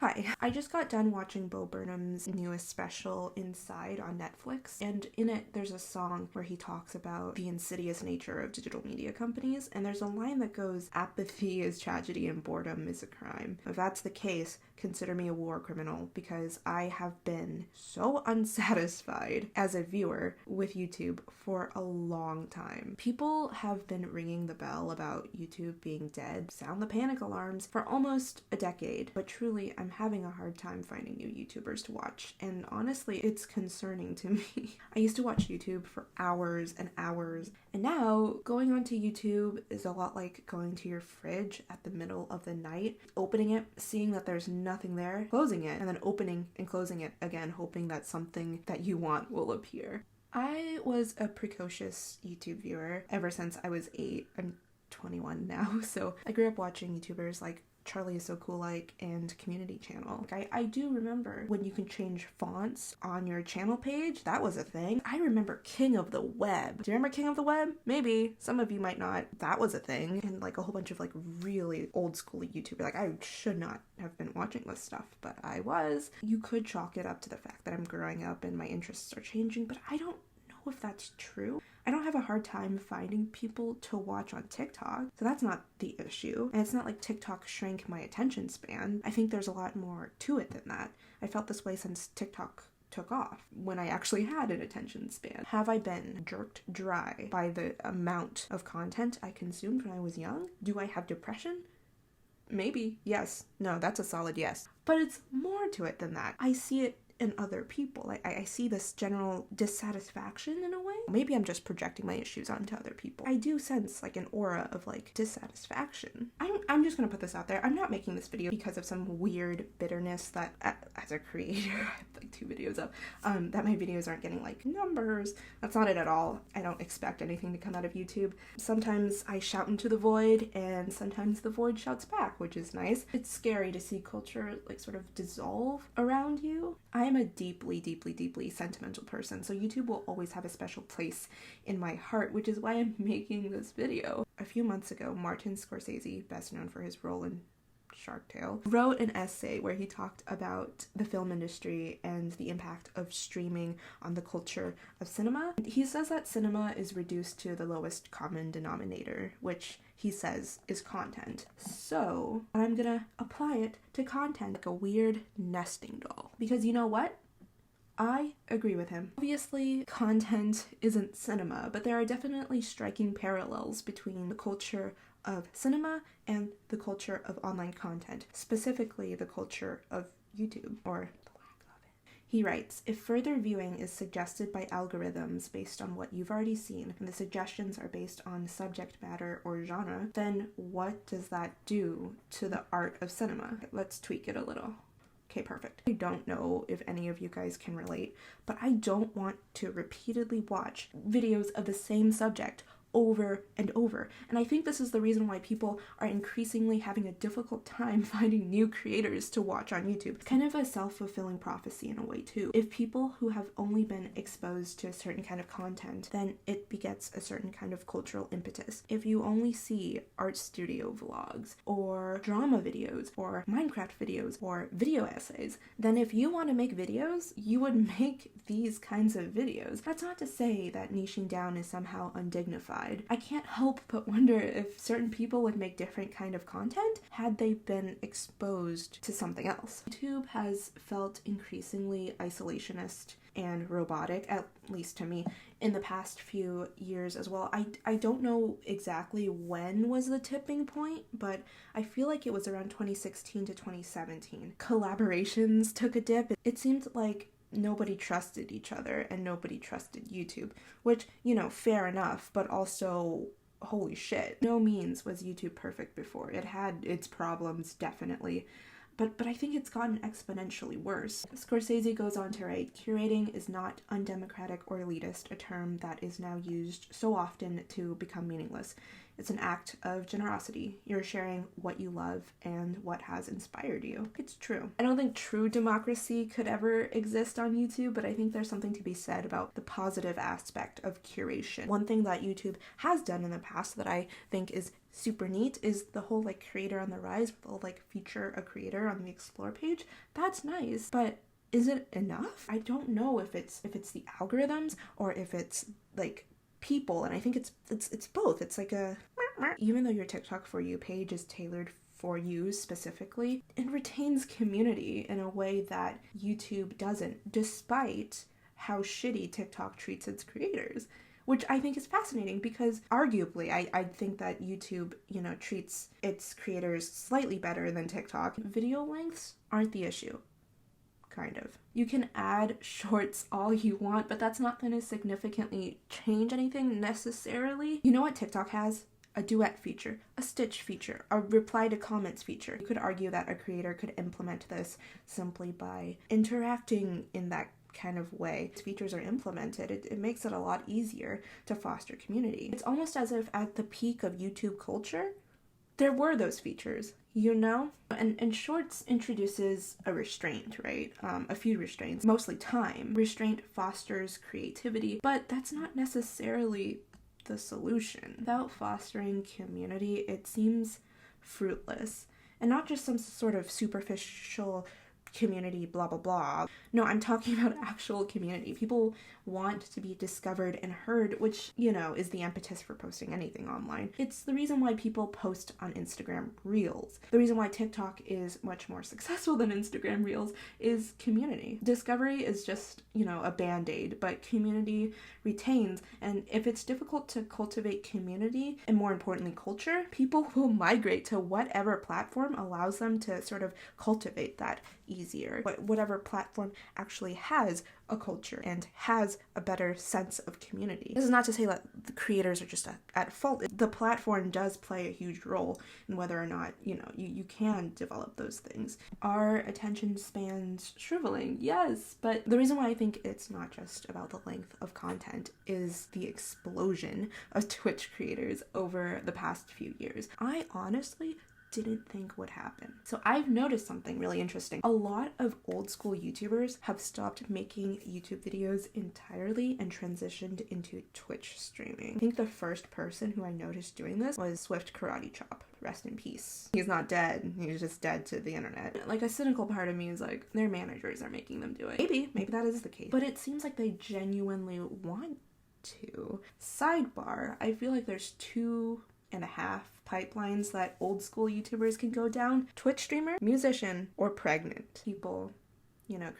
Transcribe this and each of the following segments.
Hi, I just got done watching Bo Burnham's newest special, Inside, on Netflix, and in it there's a song where he talks about the insidious nature of digital media companies, and there's a line that goes, "Apathy is tragedy and boredom is a crime." If that's the case, consider me a war criminal, because I have been so unsatisfied as a viewer with YouTube for a long time. People have been ringing the bell about YouTube being dead, sound the panic alarms, for almost a decade, but truly I'm having a hard time finding new YouTubers to watch, and honestly it's concerning to me. I used to watch YouTube for hours and hours, and now going onto YouTube is a lot like going to your fridge at the middle of the night, opening it, seeing that there's nothing there, closing it, and then opening and closing it again, hoping that something that you want will appear. I was a precocious YouTube viewer ever since I was 8. I'm 21 now, so I grew up watching YouTubers like Charlie Is So Cool Like and Community Channel. I do remember when you can change fonts on your channel page. That was a thing. I remember King of the Web. Do you remember King of the Web? Maybe. Some of you might not. That was a thing. And like a whole bunch of like really old school YouTubers. Like I should not have been watching this stuff, but I was. You could chalk it up to the fact that I'm growing up and my interests are changing, but I don't know if that's true. I don't have a hard time finding people to watch on TikTok, so that's not the issue. And it's not like TikTok shrank my attention span. I think there's a lot more to it than that. I felt this way since TikTok took off, when I actually had an attention span. Have I been jerked dry by the amount of content I consumed when I was young? Do I have depression? Maybe. Yes. No, that's a solid yes. But it's more to it than that. I see it in other people. I see this general dissatisfaction in a way. Maybe I'm just projecting my issues onto other people. I do sense like an aura of like dissatisfaction. I'm just gonna put this out there. I'm not making this video because of some weird bitterness that as a creator, I have like 2 videos up, that my videos aren't getting like numbers. That's not it at all. I don't expect anything to come out of YouTube. Sometimes I shout into the void and sometimes the void shouts back, which is nice. It's scary to see culture like sort of dissolve around you. I am a deeply, deeply, deeply sentimental person, so YouTube will always have a special place in my heart, which is why I'm making this video. A few months ago, Martin Scorsese, best known for his role in Shark Tale, wrote an essay where he talked about the film industry and the impact of streaming on the culture of cinema. He says that cinema is reduced to the lowest common denominator, which he says is content. So I'm gonna apply it to content like a weird nesting doll. Because you know what? I agree with him. Obviously, content isn't cinema, but there are definitely striking parallels between the culture of cinema and the culture of online content, specifically the culture of YouTube, or the lack of it. He writes, "If further viewing is suggested by algorithms based on what you've already seen, and the suggestions are based on subject matter or genre, then what does that do to the art of cinema?" Let's tweak it a little. Okay, perfect. I don't know if any of you guys can relate, but I don't want to repeatedly watch videos of the same subject over and over. And I think this is the reason why people are increasingly having a difficult time finding new creators to watch on YouTube. It's kind of a self-fulfilling prophecy in a way too. If people who have only been exposed to a certain kind of content, then it begets a certain kind of cultural impetus. If you only see art studio vlogs or drama videos or Minecraft videos or video essays, then if you want to make videos, you would make these kinds of videos. That's not to say that niching down is somehow undignified. I can't help but wonder if certain people would make different kind of content had they been exposed to something else. YouTube has felt increasingly isolationist and robotic, at least to me, in the past few years as well. I don't know exactly when was the tipping point, but I feel like it was around 2016 to 2017. Collaborations took a dip. It seemed like nobody trusted each other and nobody trusted YouTube, which, you know, fair enough, but also holy shit. No means was YouTube perfect before. It had its problems, definitely, but I think it's gotten exponentially worse. Scorsese goes on to write, "Curating is not undemocratic or elitist, a term that is now used so often to become meaningless. It's an act of generosity. You're sharing what you love and what has inspired you." It's true. I don't think true democracy could ever exist on YouTube, but I think there's something to be said about the positive aspect of curation. One thing that YouTube has done in the past that I think is super neat is the whole like creator on the rise. They'll like feature a creator on the explore page. That's nice, but is it enough? I don't know if it's the algorithms or if it's like people, and I think it's both. It's like a even though your TikTok For You page is tailored for you specifically, it retains community in a way that YouTube doesn't, despite how shitty TikTok treats its creators, which I think is fascinating because arguably I think that YouTube, treats its creators slightly better than TikTok. Video lengths aren't the issue. Kind of. You can add shorts all you want, but that's not going to significantly change anything necessarily. You know what TikTok has? A duet feature, a stitch feature, a reply to comments feature. You could argue that a creator could implement this simply by interacting in that kind of way. These features are implemented, it makes it a lot easier to foster community. It's almost as if at the peak of YouTube culture, there were those features, And Shorts introduces a restraint, right? A few restraints, mostly time. Restraint fosters creativity, but that's not necessarily the solution. Without fostering community, it seems fruitless. And not just some sort of superficial community, blah, blah, blah. No, I'm talking about actual community. People want to be discovered and heard, which, is the impetus for posting anything online. It's the reason why people post on Instagram Reels. The reason why TikTok is much more successful than Instagram Reels is community. Discovery is just, a band-aid, but community retains. And if it's difficult to cultivate community, and more importantly, culture, people will migrate to whatever platform allows them to sort of cultivate that easier. Whatever platform actually has a culture and has a better sense of community. This is not to say that the creators are just at fault. The platform does play a huge role in whether or not, you can develop those things. Are attention spans shriveling? Yes, but the reason why I think it's not just about the length of content is the explosion of Twitch creators over the past few years. I honestly didn't think would happen. So I've noticed something really interesting. A lot of old school YouTubers have stopped making YouTube videos entirely and transitioned into Twitch streaming. I think the first person who I noticed doing this was Swift Karate Chop. Rest in peace. He's not dead. He's just dead to the internet. Like, a cynical part of me is like, their managers are making them do it. Maybe that is the case. But it seems like they genuinely want to. Sidebar, I feel like there's 2.5 pipelines that old school YouTubers can go down. Twitch streamer, musician, or pregnant. People,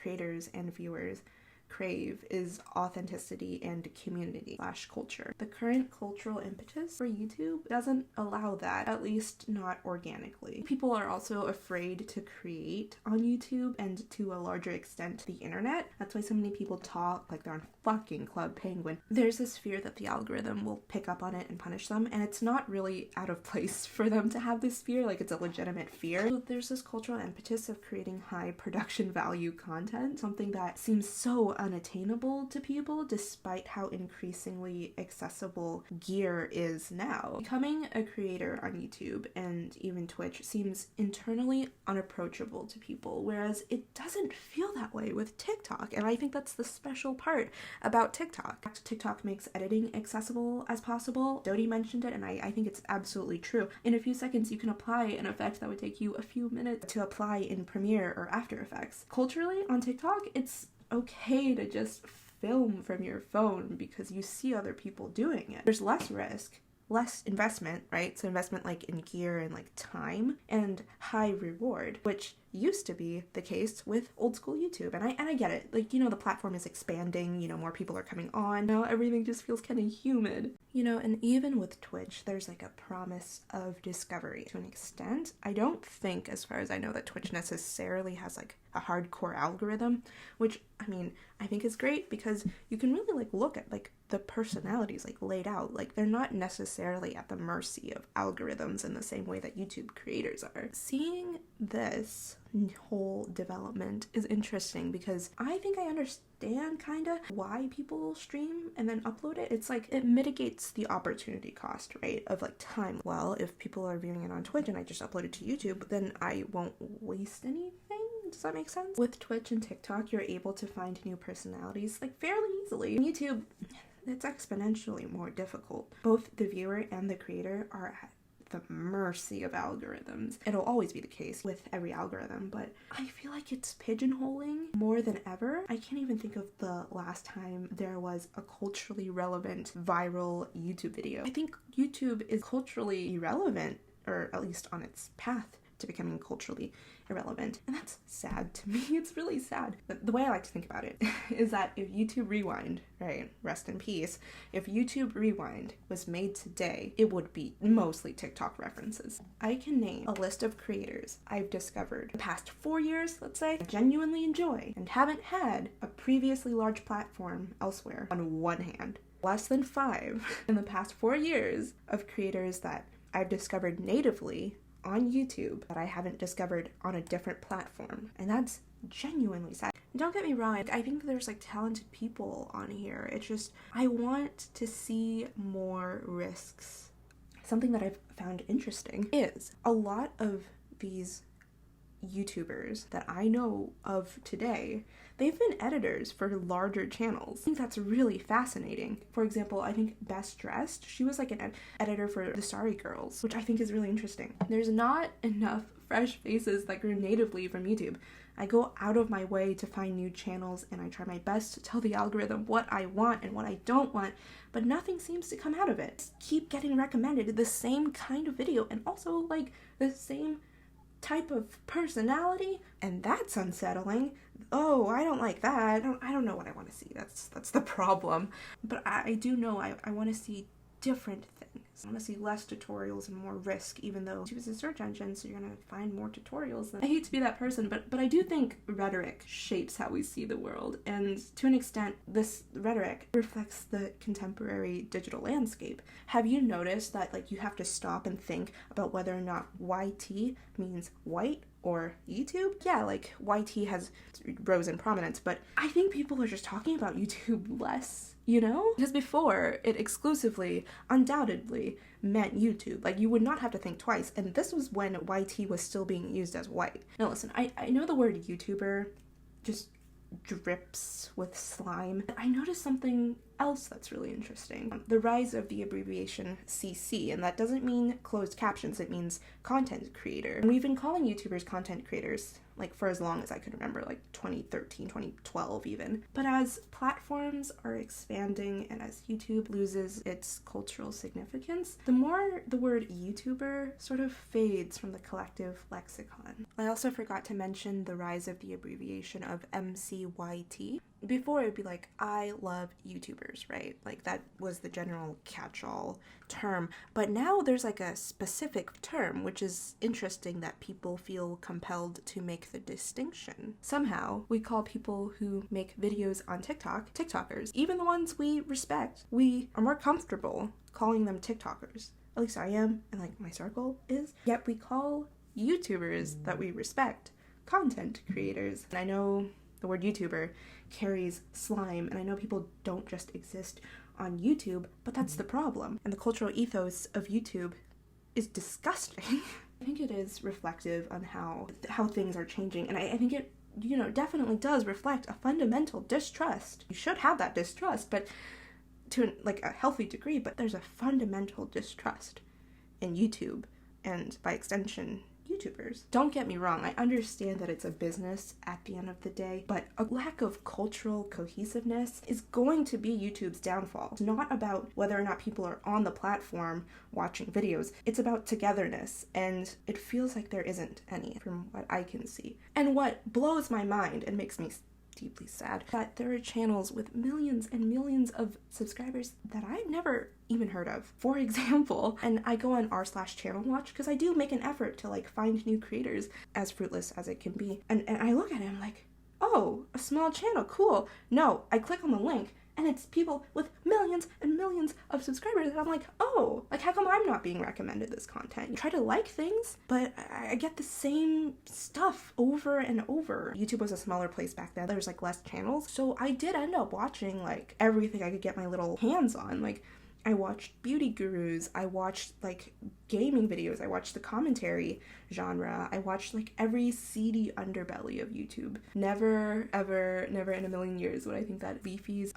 creators and viewers crave is authenticity and community/culture. The current cultural impetus for YouTube doesn't allow that, at least not organically. People are also afraid to create on YouTube and to a larger extent the internet. That's why so many people talk like they're on fucking Club Penguin. There's this fear that the algorithm will pick up on it and punish them, and it's not really out of place for them to have this fear, like it's a legitimate fear. So there's this cultural impetus of creating high production value content, something that seems so unattainable to people despite how increasingly accessible gear is now. Becoming a creator on YouTube and even Twitch seems internally unapproachable to people, whereas it doesn't feel that way with TikTok, and I think that's the special part about TikTok. TikTok makes editing accessible as possible. Dodie mentioned it, and I think it's absolutely true. In a few seconds, you can apply an effect that would take you a few minutes to apply in Premiere or After Effects. Culturally, on TikTok, it's okay to just film from your phone because you see other people doing it. There's less risk, less investment, right? So investment like in gear and like time, and high reward, which used to be the case with old school YouTube. And I get it. Like, the platform is expanding, more people are coming on. Now everything just feels kind of humid. And even with Twitch, there's like a promise of discovery to an extent. I don't think, as far as I know, that Twitch necessarily has like a hardcore algorithm, which I think is great because you can really like look at like the personalities like laid out. Like, they're not necessarily at the mercy of algorithms in the same way that YouTube creators are. Seeing this whole development is interesting because I think I understand kinda why people stream and then upload it. It's like it mitigates the opportunity cost, right, of like time. Well, if people are viewing it on Twitch and I just upload it to YouTube, then I won't waste anything. Does that make sense? With Twitch and TikTok, you're able to find new personalities like fairly easily. YouTube, it's exponentially more difficult. Both the viewer and the creator are at the mercy of algorithms. It'll always be the case with every algorithm, but I feel like it's pigeonholing more than ever. I can't even think of the last time there was a culturally relevant viral YouTube video. I think YouTube is culturally irrelevant, or at least on its path to becoming culturally irrelevant. And that's sad to me. It's really sad. But the way I like to think about it is that if YouTube Rewind, right, rest in peace, if YouTube Rewind was made today, it would be mostly TikTok references. I can name a list of creators I've discovered the past 4 years, let's say, genuinely enjoy and haven't had a previously large platform elsewhere on one hand. Less than 5 in the past 4 years of creators that I've discovered natively on YouTube that I haven't discovered on a different platform. And that's genuinely sad. Don't get me wrong, I think there's like talented people on here. It's just, I want to see more risks. Something that I've found interesting is a lot of these YouTubers that I know of today, they've been editors for larger channels. I think that's really fascinating. For example, I think Best Dressed, she was like an editor for the Sorry Girls, which I think is really interesting. There's not enough fresh faces that grew natively from YouTube. I go out of my way to find new channels and I try my best to tell the algorithm what I want and what I don't want, but nothing seems to come out of it. Just keep getting recommended the same kind of video and also like the same type of personality, and that's unsettling. Oh, I don't like that. I don't know what I want to see. That's the problem. But I do know I want to see different things. I want to see less tutorials and more risk, even though YouTube is a search engine, so you're going to find more tutorials. I hate to be that person, but I do think rhetoric shapes how we see the world, and to an extent, this rhetoric reflects the contemporary digital landscape. Have you noticed that like you have to stop and think about whether or not YT means white or YouTube? Yeah, like YT has rose in prominence, but I think people are just talking about YouTube less, you know? Because before, it exclusively, undoubtedly, meant YouTube. Like, you would not have to think twice, and this was when YT was still being used as white. Now listen, I know the word YouTuber just drips with slime. I noticed something else that's really interesting. The rise of the abbreviation CC, and that doesn't mean closed captions, it means content creator. And we've been calling YouTubers content creators like for as long as I can remember, like 2013, 2012 even. But as platforms are expanding and as YouTube loses its cultural significance, the more the word YouTuber sort of fades from the collective lexicon. I also forgot to mention the rise of the abbreviation of MCYT. Before it would be like, I love YouTubers, right? Like that was the general catch-all term. But now there's like a specific term, which is interesting that people feel compelled to make the distinction. Somehow, we call people who make videos on TikTok, TikTokers. Even the ones we respect, we are more comfortable calling them TikTokers. At least I am, and like my circle is. Yet we call YouTubers that we respect content creators. And I know the word YouTuber carries slime, and I know people don't just exist on YouTube, but that's the problem. And the cultural ethos of YouTube is disgusting. I think it is reflective on how things are changing, and I think it, definitely does reflect a fundamental distrust. You should have that distrust, but to like a healthy degree, but there's a fundamental distrust in YouTube, and by extension, YouTubers. Don't get me wrong, I understand that it's a business at the end of the day, but a lack of cultural cohesiveness is going to be YouTube's downfall. It's not about whether or not people are on the platform watching videos, it's about togetherness, and it feels like there isn't any from what I can see. And what blows my mind and makes me deeply sad, that there are channels with millions and millions of subscribers that I've never even heard of. For example, and I go on r/channel watch because I do make an effort to like find new creators, as fruitless as it can be. And I look at it, I'm like, oh, a small channel, cool. No, I click on the link and it's people with millions and millions of subscribers, and I'm like, oh, like how come I'm not being recommended this content? You try to like things, but I get the same stuff over and over. YouTube was a smaller place back then. There was like less channels, so I did end up watching like everything I could get my little hands on. Like I watched beauty gurus. I watched like gaming videos. I watched the commentary genre. I watched like every seedy underbelly of YouTube. Never, ever, never in a million years would I think that Leafy's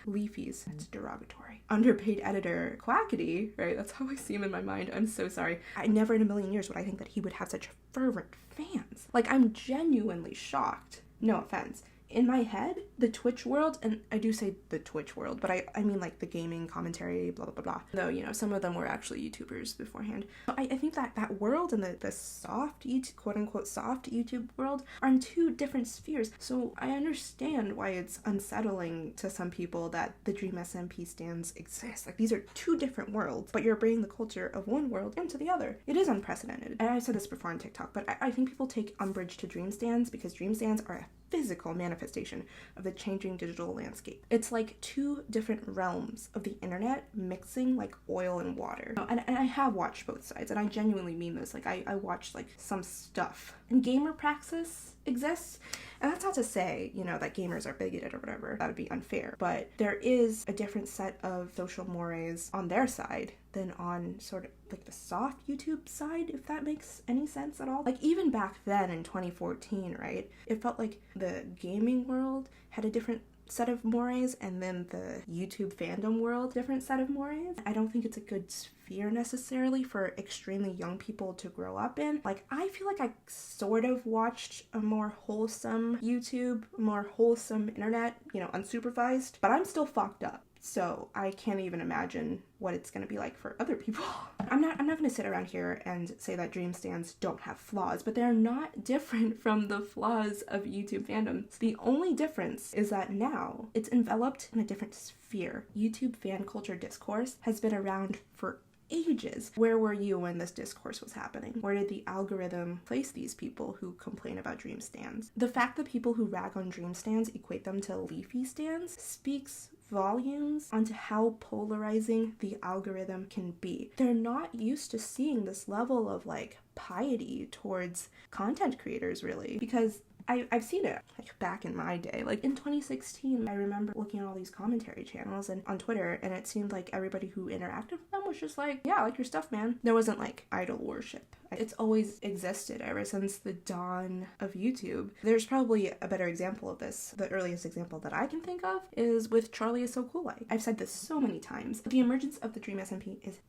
Leafy's, that's derogatory. Underpaid editor, Quackity, right? That's how I see him in my mind. I'm so sorry. I never in a million years would I think that he would have such fervent fans. Like, I'm genuinely shocked. No offense. In my head, the Twitch world, and I do say the Twitch world, but I mean like the gaming commentary, blah, blah, blah, blah. Though, you know, some of them were actually YouTubers beforehand. But I think that world and the soft YouTube, quote unquote soft YouTube world are in two different spheres. So I understand why it's unsettling to some people that the Dream SMP stands exist. Like, these are two different worlds, but you're bringing the culture of one world into the other. It is unprecedented. And I've said this before on TikTok, but I think people take umbrage to Dream stands because Dream stands are a physical manifestation of the changing digital landscape. It's like two different realms of the internet mixing like oil and water. And I have watched both sides, and I genuinely mean this. Like, I watched like some stuff. And gamer praxis exists. And that's not to say, you know, that gamers are bigoted or whatever. That would be unfair. But there is a different set of social mores on their side than on sort of like the soft YouTube side, if that makes any sense at all. Like, even back then in 2014, right? It felt like the gaming world had a different set of mores, and then the YouTube fandom world, different set of mores. I don't think it's a good sphere necessarily for extremely young people to grow up in. Like, I feel like I sort of watched a more wholesome YouTube, more wholesome internet, you know, unsupervised, but I'm still fucked up. So I can't even imagine what it's going to be like for other people. I'm not going to sit around here and say that Dream stands don't have flaws, but they're not different from the flaws of YouTube fandom. So the only difference is that now it's enveloped in a different sphere. YouTube fan culture discourse has been around for ages. Where were you when this discourse was happening? Where did the algorithm place these people who complain about Dream stands? The fact that people who rag on Dream stands equate them to Leafy stands speaks volumes onto how polarizing the algorithm can be. They're not used to seeing this level of like piety towards content creators, really, because I've seen it like back in my day. Like in 2016, I remember looking at all these commentary channels and on Twitter, and it seemed like everybody who interacted with them was just like, yeah, I like your stuff, man. There wasn't like idol worship. It's always existed ever since the dawn of YouTube. There's probably a better example of this. The earliest example that I can think of is with Charlie Is So Cool. I've said this so many times. The emergence of the Dream SMP is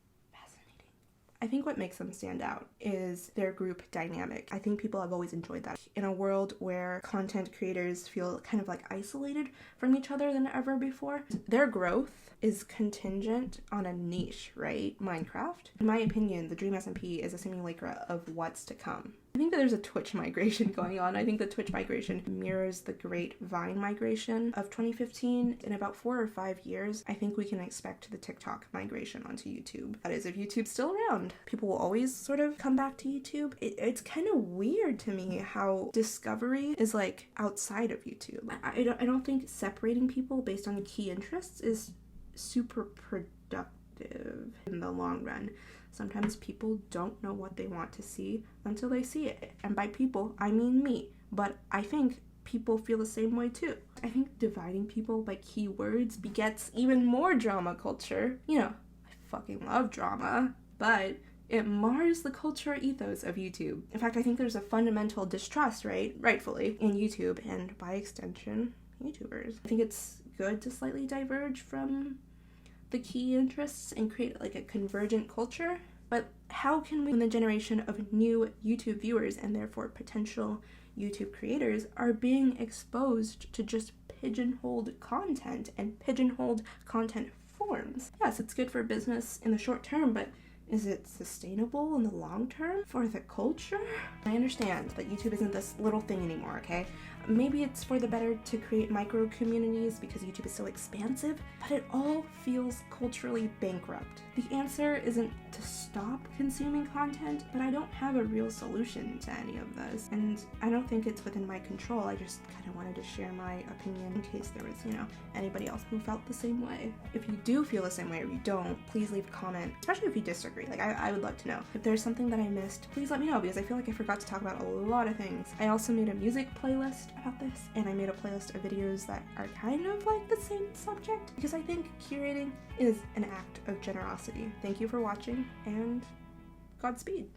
I think what makes them stand out is their group dynamic. I think people have always enjoyed that. In a world where content creators feel kind of like isolated from each other than ever before, their growth is contingent on a niche, right? Minecraft. In my opinion, the Dream SMP is a simulacra of what's to come. I think that there's a Twitch migration going on. I think the Twitch migration mirrors the great Vine migration of 2015. In about 4 or 5 years, I think we can expect the TikTok migration onto YouTube. That is, if YouTube's still around. People will always sort of come back to YouTube. It's kind of weird to me how discovery is like outside of YouTube. I don't think separating people based on key interests is super productive in the long run. Sometimes people don't know what they want to see until they see it. And by people, I mean me. But I think people feel the same way too. I think dividing people by keywords begets even more drama culture. You know, I fucking love drama, but it mars the culture ethos of YouTube. In fact, I think there's a fundamental distrust, rightfully, in YouTube and by extension, YouTubers. I think it's good to slightly diverge from the key interests and create like a convergent culture. But how can we, when the generation of new YouTube viewers and therefore potential YouTube creators are being exposed to just pigeonholed content and pigeonholed content forms? Yes, it's good for business in the short term, but is it sustainable in the long term for the culture? I understand that YouTube isn't this little thing anymore, okay? Maybe it's for the better to create micro communities because YouTube is so expansive, but it all feels culturally bankrupt. The answer isn't to stop consuming content, but I don't have a real solution to any of this, and I don't think it's within my control. I just kind of wanted to share my opinion in case there was, anybody else who felt the same way. If you do feel the same way or you don't, please leave a comment, especially if you disagree. disagree. Like, I would love to know. If there's something that I missed, please let me know, because I feel like I forgot to talk about a lot of things. I also made a music playlist about this, and I made a playlist of videos that are kind of like the same subject, because I think curating is an act of generosity. Thank you for watching, and Godspeed.